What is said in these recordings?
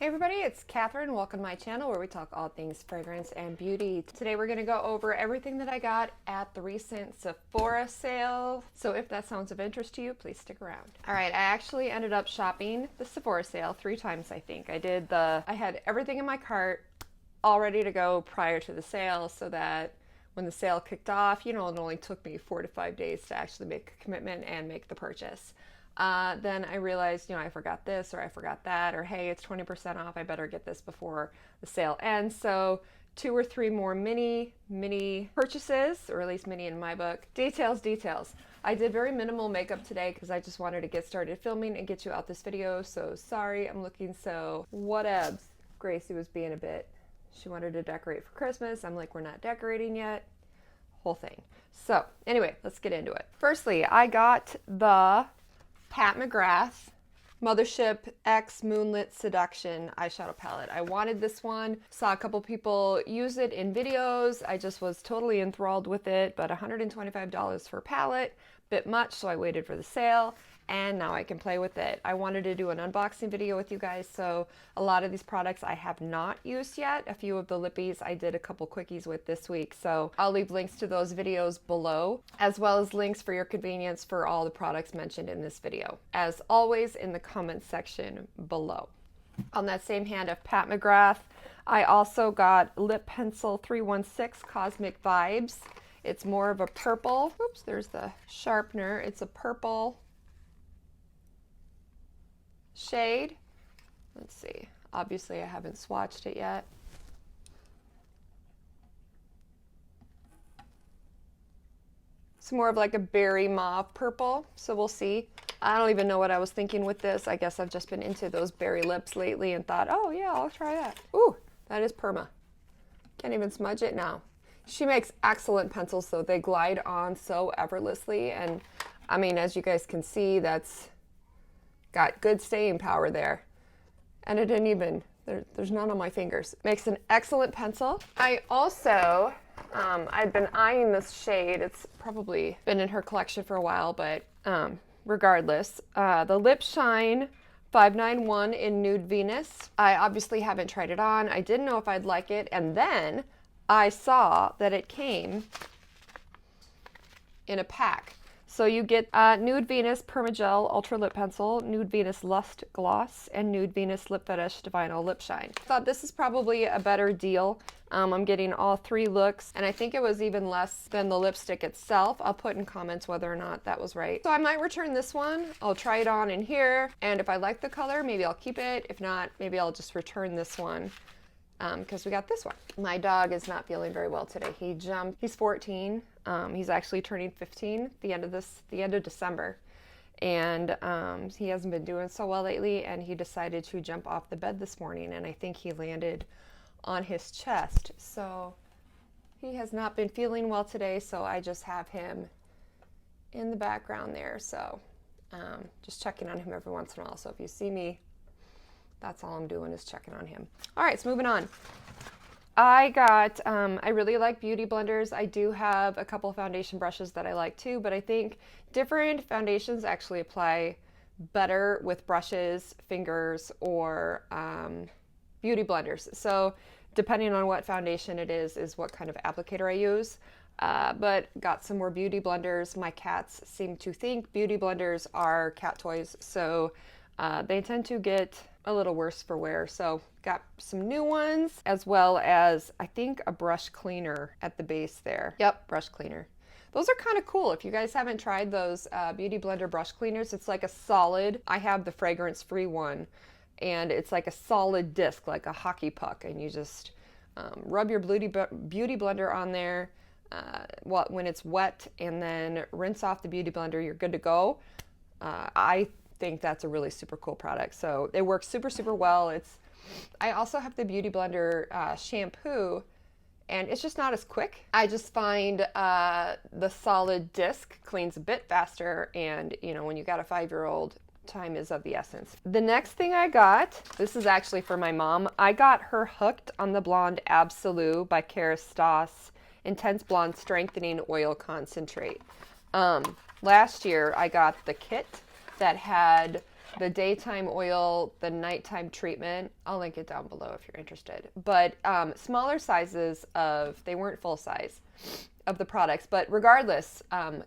Hey everybody, it's Katherine. Welcome to my channel where we talk all things fragrance and beauty. Today we're going to go over everything that I got at the recent Sephora sale. So if that sounds of interest to you, please stick around. Alright, I actually ended up shopping the Sephora sale 3 times, I think. I had everything in my cart all ready to go prior to the sale so that when the sale kicked off, it only took me 4 to 5 days to actually make a commitment and make the purchase. Then I realized, I forgot this or I forgot that, or hey, it's 20% off. I better get this before the sale ends. So 2 or 3 more mini purchases, or at least mini in my book. Details. I did very minimal makeup today because I just wanted to get started filming and get you out this video. So sorry, I'm looking so whatevs. Gracie was being a bit, she wanted to decorate for Christmas. I'm like, we're not decorating yet. Whole thing. So anyway, let's get into it. Firstly, I got the Pat McGrath Mothership X Moonlit Seduction eyeshadow palette. I wanted this one. Saw a couple people use it in videos. I just was totally enthralled with it, but $125 for a palette, bit much, so I waited for the sale. And now I can play with it. I wanted to do an unboxing video with you guys, so a lot of these products I have not used yet. A few of the lippies I did a couple quickies with this week, so I'll leave links to those videos below, as well as links for your convenience for all the products mentioned in this video, as always in the comments section below. On that same hand of Pat McGrath, I also got Lip Pencil 316 Cosmic Vibes. It's more of a purple. Oops, there's the sharpener. It's a purple shade. Let's see. Obviously, I haven't swatched it yet. It's more of like a berry mauve purple, so we'll see. I don't even know what I was thinking with this. I guess I've just been into those berry lips lately and thought, oh yeah, I'll try that. Ooh, that is perma. Can't even smudge it now. She makes excellent pencils, though. They glide on so effortlessly, and I mean, as you guys can see, that's got good staying power there. And it didn't even, there's none on my fingers. Makes an excellent pencil. I also, I've been eyeing this shade. It's probably been in her collection for a while, but regardless. The Lip Shine 591 in Nude Venus. I obviously haven't tried it on. I didn't know if I'd like it. And then I saw that it came in a pack. So you get Nude Venus Permagel Ultra Lip Pencil, Nude Venus Lust Gloss, and Nude Venus Lip Fetish Divino Lip Shine. I thought this is probably a better deal. I'm getting all 3 looks, and I think it was even less than the lipstick itself. I'll put in comments whether or not that was right. So I might return this one. I'll try it on in here, and if I like the color, maybe I'll keep it. If not, maybe I'll just return this one. Because we got this one. My dog is not feeling very well today. He jumped, he's 14. He's actually turning 15 the end of December. And he hasn't been doing so well lately, and he decided to jump off the bed this morning, and I think he landed on his chest. So he has not been feeling well today, so I just have him in the background there. So just checking on him every once in a while. So if you see me, that's all I'm doing is checking on him. All right, so moving on. I got, I really like beauty blenders. I do have a couple foundation brushes that I like too, but I think different foundations actually apply better with brushes, fingers, or beauty blenders. So depending on what foundation it is what kind of applicator I use. But got some more beauty blenders. My cats seem to think beauty blenders are cat toys, so they tend to get a little worse for wear. So got some new ones, as well as I think a brush cleaner at the base there. Yep, brush cleaner. Those are kind of cool. If you guys haven't tried those beauty blender brush cleaners, it's like a solid, I have the fragrance free one, and it's like a solid disc, like a hockey puck, and you just rub your beauty blender on there when it's wet, and then rinse off the beauty blender. You're good to go. I think that's a really super cool product. So it works super well. I also have the beauty blender shampoo, and it's just not as quick. I just find the solid disc cleans a bit faster, and when you got a 5-year-old, time is of the essence. The next thing I got, this is actually for my mom. I got her hooked on the Blonde Absolute by Kerastase Intense Blonde Strengthening Oil Concentrate. Last year I got the kit that had the daytime oil, the nighttime treatment. I'll link it down below if you're interested. But smaller sizes of, they weren't full size of the products, but regardless,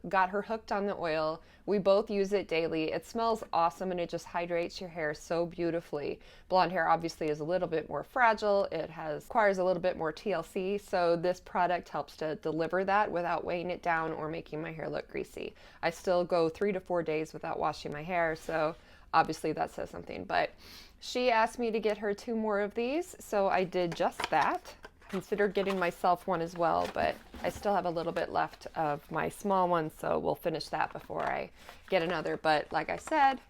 got her hooked on the oil. We both use it daily. It smells awesome and it just hydrates your hair so beautifully. Blonde hair obviously is a little bit more fragile. It requires a little bit more TLC, so this product helps to deliver that without weighing it down or making my hair look greasy. I still go 3 to 4 days without washing my hair, so obviously that says something. But she asked me to get her 2 more of these, so I did just that. Considered getting myself one as well, but I still have a little bit left of my small one, so we'll finish that before I get another. But like I said,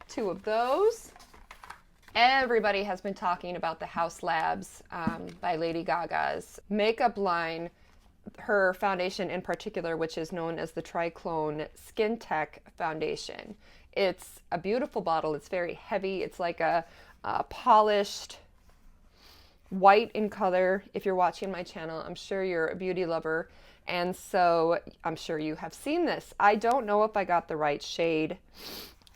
2 of those. Everybody has been talking about the Haus Labs by Lady Gaga's makeup line, her foundation in particular, which is known as the Triclone Skin Tech Foundation. It's a beautiful bottle. It's very heavy. It's like a polished white in color. If you're watching my channel, I'm sure you're a beauty lover, and so I'm sure you have seen this. I don't know if I got the right shade.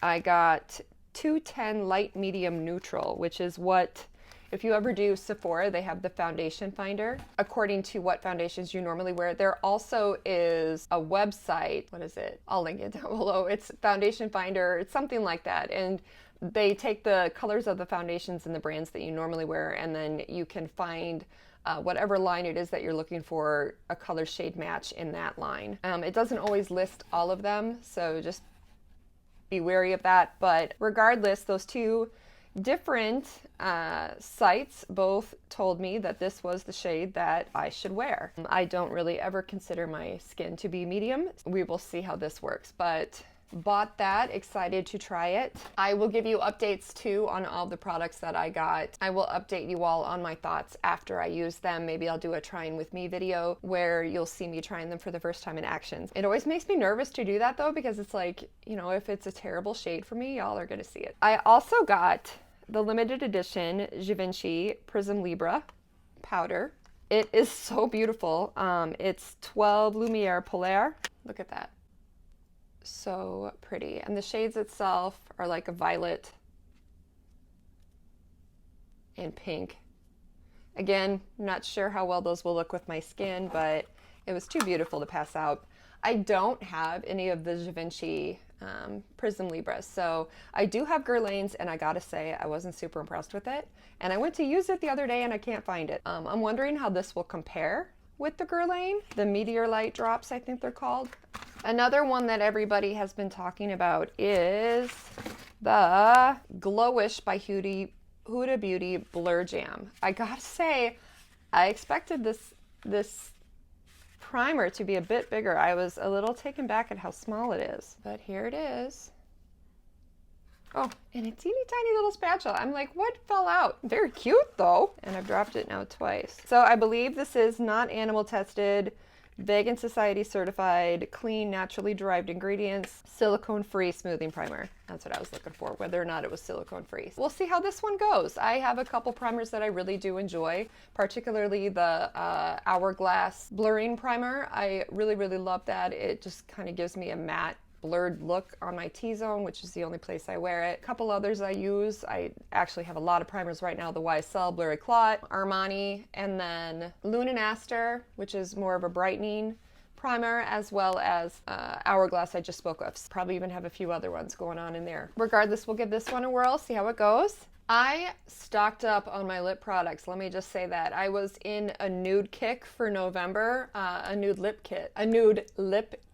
I got 210 light medium neutral, which is what, if you ever do Sephora, they have the foundation finder according to what foundations you normally wear. There also is a website. What is it? I'll link it down below. It's Foundation Finder. It's something like that. And they take the colors of the foundations and the brands that you normally wear, and then you can find whatever line it is that you're looking for, a color shade match in that line. It doesn't always list all of them, so just be wary of that. But regardless, those 2 different sites both told me that this was the shade that I should wear. I don't really ever consider my skin to be medium. We will see how this works, but bought that, excited to try it. I will give you updates too on all the products that I got. I will update you all on my thoughts after I use them. Maybe I'll do a trying with me video where you'll see me trying them for the first time in action. It always makes me nervous to do that though, because it's like, you know, if it's a terrible shade for me, y'all are gonna see it. I also got the limited edition Givenchy Prism Libra powder. It is so beautiful. It's 12 Lumiere Polaire. Look at that. So pretty. And the shades itself are like a violet and pink. Again, not sure how well those will look with my skin, but it was too beautiful to pass out. I don't have any of the Givenchy Prism Libras, so I do have Guerlain's, and I gotta say I wasn't super impressed with it. And I went to use it the other day and I can't find it. I'm wondering how this will compare with the Guerlain, the Meteor Light drops, I think they're called. Another one that everybody has been talking about is the Glowish by Huda Beauty Blur Jam. I gotta say, I expected this primer to be a bit bigger. I was a little taken back at how small it is, but here it is. Oh, and a teeny tiny little spatula. I'm like, what fell out? Very cute though. And I've dropped it now twice. So I believe this is not animal tested, Vegan Society certified, clean, naturally derived ingredients, silicone-free smoothing primer. That's what I was looking for, whether or not it was silicone-free. We'll see how this one goes. I have a couple primers that I really do enjoy, particularly the Hourglass blurring primer. I really, really love that. It just kind of gives me a matte blurred look on my T-zone, which is the only place I wear it. A couple others I use. I actually have a lot of primers right now. The YSL Blurry Clot, Armani, and then Luminaster, which is more of a brightening primer, as well as Hourglass I just spoke of. Probably even have a few other ones going on in there. Regardless, we'll give this one a whirl, see how it goes. I stocked up on my lip products. Let me just say that. I was in a nude kick for November, a nude lip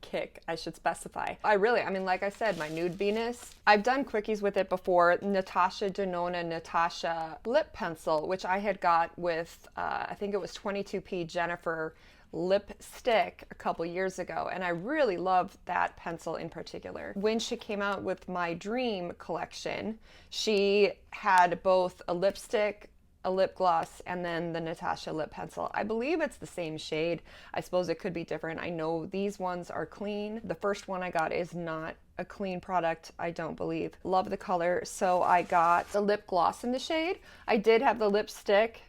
kick, I should specify. I mean, like I said, my Nude Venus, I've done quickies with it before. Natasha Denona Natasha lip pencil, which I had got with, I think it was 22p Jennifer lipstick a couple years ago, and I really loved that pencil in particular. When she came out with my Dream collection, she had both a lipstick, a lip gloss, and then the Natasha lip pencil. I believe it's the same shade. I suppose it could be different. I know these ones are clean. The first one I got is not a clean product, I don't believe. Love the color, so I got the lip gloss in the shade. I did have the lipstick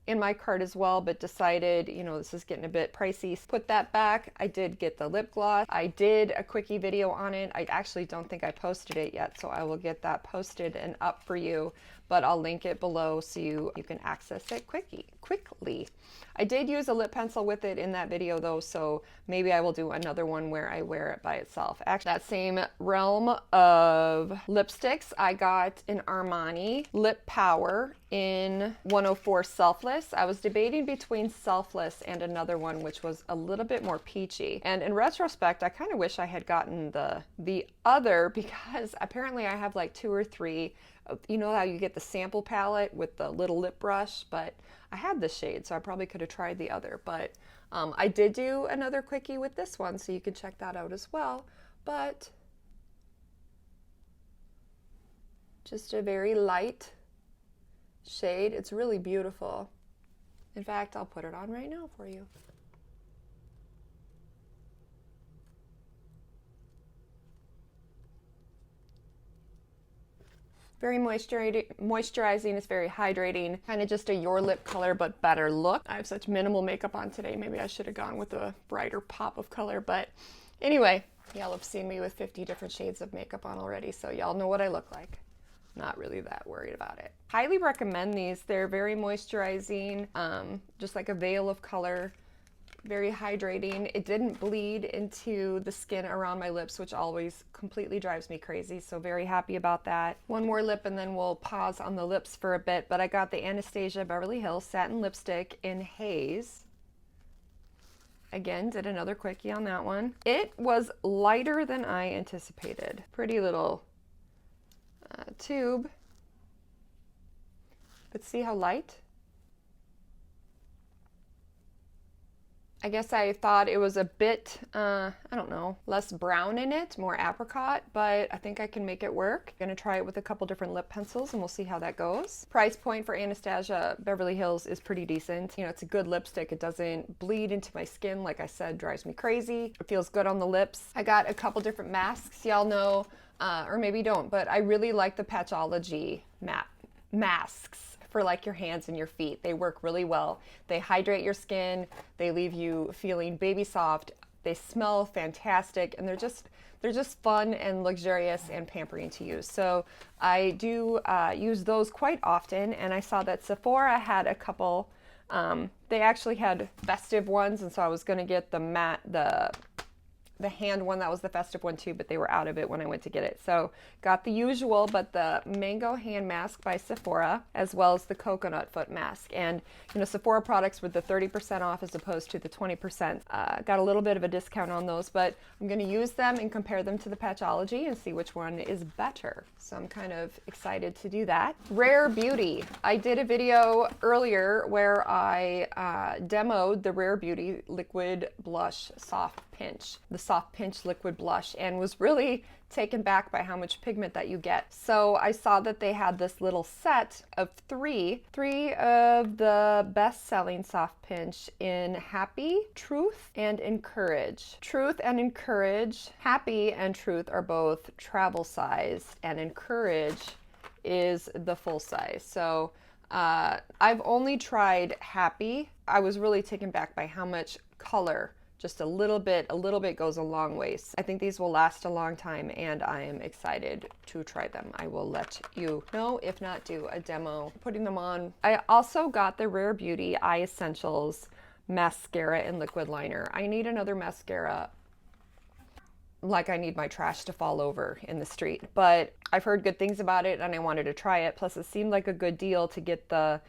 in my cart as well, but decided, you know, this is getting a bit pricey. Put that back. I did get the lip gloss. I did a quickie video on it. I actually don't think I posted it yet, so I will get that posted and up for you, but I'll link it below so you can access it quickly. I did use a lip pencil with it in that video though, so maybe I will do another one where I wear it by itself. Actually, that same realm of lipsticks, I got an Armani Lip Power in 104 Selfless. I was debating between Selfless and another one which was a little bit more peachy. And in retrospect, I kind of wish I had gotten the other, because apparently I have like 2 or 3. You know how you get the sample palette with the little lip brush, but I had this shade, so I probably could have tried the other. But I did do another quickie with this one, so you can check that out as well. But just a very light shade. It's really beautiful. In fact, I'll put it on right now for you. Very moisturizing, it's very hydrating, kind of just a your lip color but better look. I have such minimal makeup on today, maybe I should have gone with a brighter pop of color, but anyway, y'all have seen me with 50 different shades of makeup on already, so y'all know what I look like. Not really that worried about it. Highly recommend these. They're very moisturizing, just like a veil of color. Very hydrating. It didn't bleed into the skin around my lips, which always completely drives me crazy, so very happy about that. One more lip and then we'll pause on the lips for a bit, but I got the Anastasia Beverly Hills Satin Lipstick in Haze. Again, did another quickie on that one. It was lighter than I anticipated. Pretty little tube, but see how light? I guess I thought it was a bit, I don't know, less brown in it, more apricot, but I think I can make it work. I'm gonna try it with a couple different lip pencils and we'll see how that goes. Price point for Anastasia Beverly Hills is pretty decent. You know, it's a good lipstick. It doesn't bleed into my skin, like I said, drives me crazy. It feels good on the lips. I got a couple different masks, y'all know, or maybe don't, but I really like the Patchology masks for like your hands and your feet. They work really well. They hydrate your skin. They leave you feeling baby soft. They smell fantastic, and they're just fun and luxurious and pampering to use. So I do use those quite often, and I saw that Sephora had a couple. They actually had festive ones, and so I was going to get the hand one. That was the festive one too, but they were out of it when I went to get it. So got the usual, but the mango hand mask by Sephora, as well as the coconut foot mask. And you know, Sephora products with the 30% off as opposed to the 20%. Got a little bit of a discount on those, but I'm going to use them and compare them to the Patchology and see which one is better. So I'm kind of excited to do that. Rare Beauty. I did a video earlier where I demoed the Rare Beauty Liquid Blush Soft Pinch, the Soft Pinch Liquid Blush, and was really taken back by how much pigment that you get. So I saw that they had this little set of three of the best-selling Soft Pinch in Happy, Truth, and Encourage. Truth and Encourage, Happy and Truth are both travel size, and Encourage is the full size. So I've only tried Happy. I was really taken back by how much color, just a little bit goes a long ways. I think these will last a long time, and I am excited to try them. I will let you know, if not do a demo putting them on. I also got the Rare Beauty Eye Essentials mascara and liquid liner. I need another mascara, like I need my trash to fall over in the street, but I've heard good things about it and I wanted to try it. Plus it seemed like a good deal to get the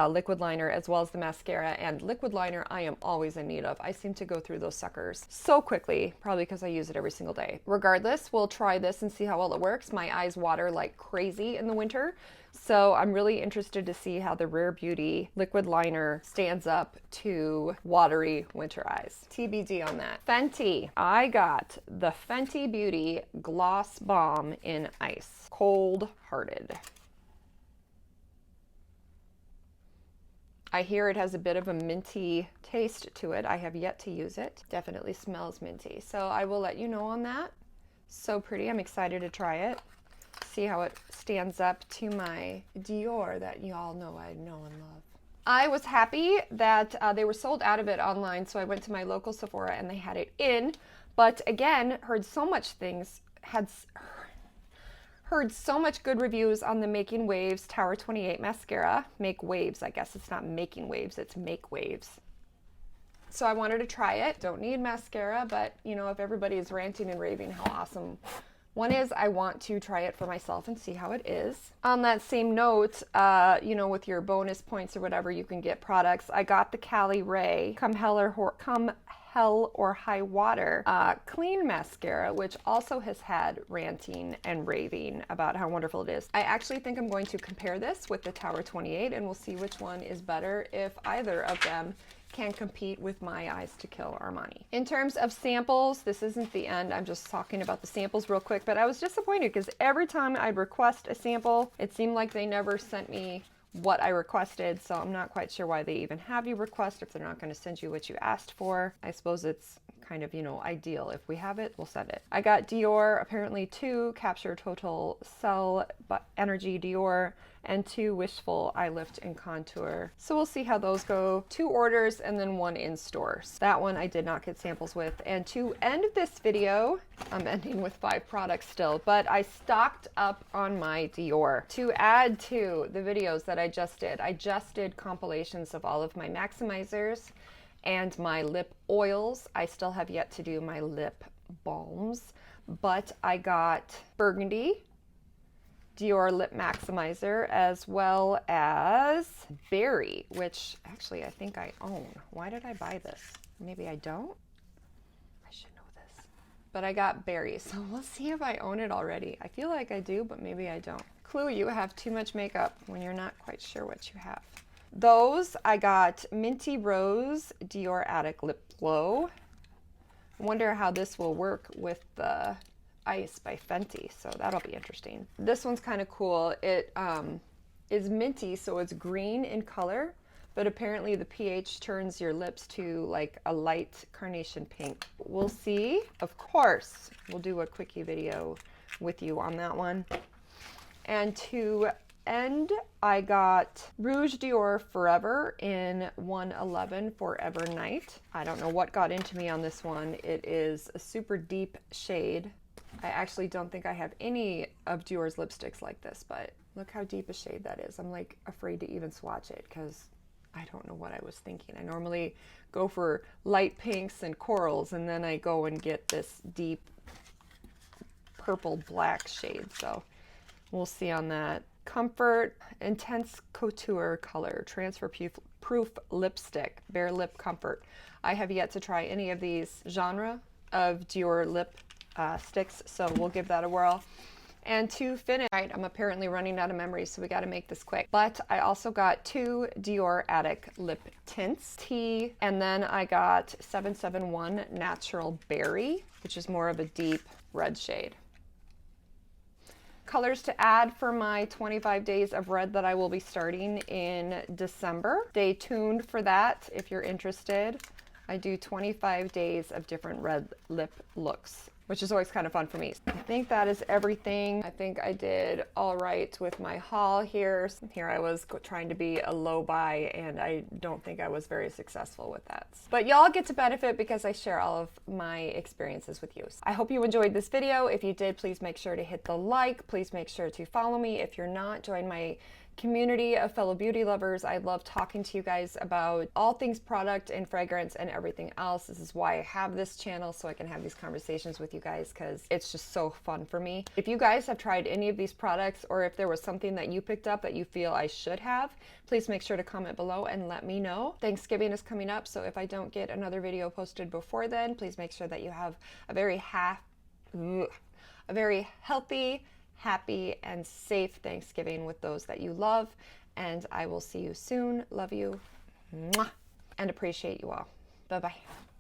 liquid liner as well as the mascara. And liquid liner I am always in need of. I seem to go through those suckers so quickly, probably because I use it every single day. Regardless, we'll try this and see how well it works. My eyes water like crazy in the winter, so I'm really interested to see how the Rare Beauty liquid liner stands up to watery winter eyes. TBD on that. Fenty. I got the Fenty Beauty Gloss Balm in Ice. Cold Hearted. I hear it has a bit of a minty taste to it. I have yet to use it. Definitely smells minty. So I will let you know on that. So pretty. I'm excited to try it. See how it stands up to my Dior that you all know I know and love. I was happy that they were sold out of it online, so I went to my local Sephora and they had it in. But again, heard so much good reviews on the Making Waves Tower 28 mascara. Make waves, I guess it's not making waves, it's make waves. So I wanted to try it. Don't need mascara, but you know, if everybody is ranting and raving how awesome one is, I want to try it for myself and see how it is. On that same note, you know, with your bonus points or whatever, you can get products. I got the Cali Ray Come Hell or High Water clean mascara, which also has had ranting and raving about how wonderful it is. I actually think I'm going to compare this with the Tower 28 and we'll see which one is better, if either of them can compete with My Eyes to Kill Armani. In terms of samples, this isn't the end. I'm just talking about the samples real quick, but I was disappointed because every time I'd request a sample, it seemed like they never sent me what I requested, so I'm not quite sure why they even have you request if they're not going to send you what you asked for. I suppose it's kind of, you know, ideal. If we have it, we'll send it. I got Dior, apparently 2 Capture Total Cell Energy Dior and 2 Wishful Eye Lift and Contour. So we'll see how those go. 2 orders and then 1 in stores. That one I did not get samples with. And to end this video, I'm ending with 5 products still, but I stocked up on my Dior to add to the videos that I just did compilations of all of my maximizers and my lip oils. I still have yet to do my lip balms, but I got Burgundy, Dior Lip Maximizer, as well as Berry, which actually I think I own. Why did I buy this? Maybe I don't? I should know this. But I got Berry, so we'll see if I own it already. I feel like I do, but maybe I don't. Clue, you have too much makeup when you're not quite sure what you have. Those, I got Minty Rose Dior Addict Lip Glow. I wonder how this will work with the Ice by Fenty, so that'll be interesting. This one's kind of cool. It is minty, so it's green in color, but apparently the pH turns your lips to like a light carnation pink. We'll see. Of course, we'll do a quickie video with you on that one. And to end, I got Rouge Dior Forever in 111 Forever Night. I don't know what got into me on this one. It is a super deep shade. I actually don't think I have any of Dior's lipsticks like this, but look how deep a shade that is. I'm like afraid to even swatch it because I don't know what I was thinking. I normally go for light pinks and corals, and then I go and get this deep purple black shade, so we'll see on that. Comfort Intense Couture Color Transfer Proof Lipstick, Bare Lip Comfort. I have yet to try any of these genre of Dior lip sticks, so we'll give that a whirl. And to finish, right, I'm apparently running out of memory, so we got to make this quick. But I also got 2 Dior Addict Lip Tints, Tea, and then I got 771 Natural Berry, which is more of a deep red shade. Colors to add for my 25 days of red that I will be starting in December. Stay tuned for that if you're interested. I do 25 days of different red lip looks, which is always kind of fun for me. I think that is everything. I think I did all right with my haul here. Here I was trying to be a low buy, and I don't think I was very successful with that. But y'all get to benefit because I share all of my experiences with you. I hope you enjoyed this video. If you did, please make sure to hit the like. Please make sure to follow me. If you're not, join my community of fellow beauty lovers. I love talking to you guys about all things product and fragrance and everything else. This is why I have this channel, so I can have these conversations with you guys, because it's just so fun for me. If you guys have tried any of these products, or if there was something that you picked up that you feel I should have, please make sure to comment below and let me know. Thanksgiving is coming up, so if I don't get another video posted before then, please make sure that you have a very healthy, happy, and safe Thanksgiving with those that you love. And I will see you soon. Love you. Mwah. And appreciate you all. Bye-bye.